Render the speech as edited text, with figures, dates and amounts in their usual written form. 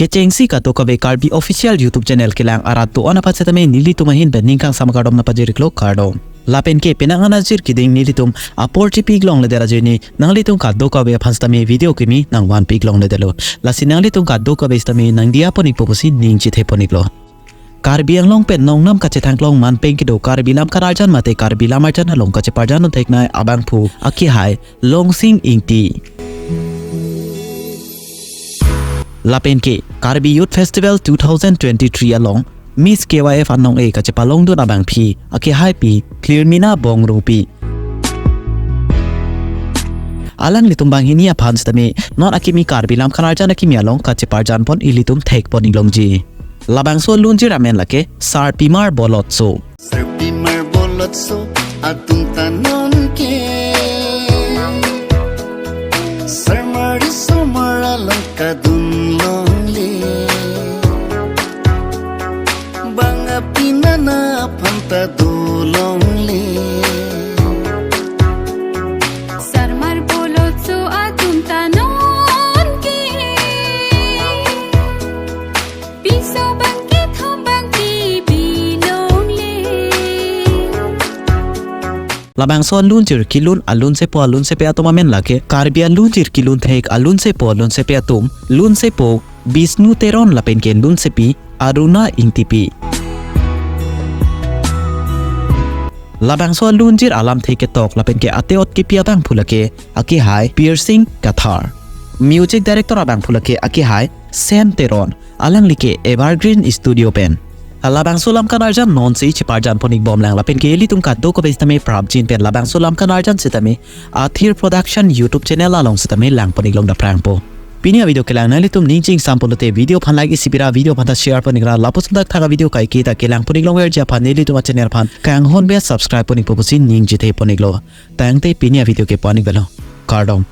Kechengsi ka to kabe Karbi official YouTube channel kilang arat to ona patsetame nilitum ahin ben ningkang samakadom na pajiriklo kardom. Lapen ke pinanganajir kiding nilitum aporti piglong ledera jeni nanglitum ka do kabe phanstame video kimi nang one piglong ledelo. Lasi nanglitum ka do kabe stame nang diya ponik poposi ning chithe poniklo. Karbi ang long pen nong nam kache thanglong man peng kido Karbi lam kan arjan mate Karbi lam arjan halong kache parjan no teknai abang phu akihai Longsing Ingti Lapen ke Karbi Youth Festival 2023 along Miss KYF anong e kache palong don abang phi akihai pi Klirmina bong rupi alang litum bang hinia phans tame non akimi Karbi lam kan arjan akimi along kache parjan pon ilitum thek pon ilongji Labangso lunji ramen lake Sarpimar Bolotso Sarpimar Bolotso atong tanon ke Sarmari somara lang kadunlong le Banga pinana panta dulong le Sarpimar Bolotso atong tanon ke Piso Labangso lunjir kilun alun se po atomamen lake Karbi lunjir kilun thek alun se po atum lun se po bisnu teron lapen ke lun se pi aruna ingtipi Labangso lunjir alam theke tok lapen ke ateot ki piabang phulake akihai piercing kathar music director abang phulake akihai sam teron alang like evergreen studio pen Labangso lam kan arjan non si chiparjan ponik bom lang lapen ke litum ka do ko bestame prabjin pen Labangso lam kan arjan sitame ATHIR PRODUCTION YouTube channel along sitame lang ponik long da prang po pinia video ke lang na litum ninjing sampolote video phan like isipira video phan share ponik ra lapos dak thaga video kai kita ke lang ponik long wer ja phan neli tuma channel phan kang hon be subscribe ponik posin ning jite ponik lo tang te pinia video ke ponik belo kardom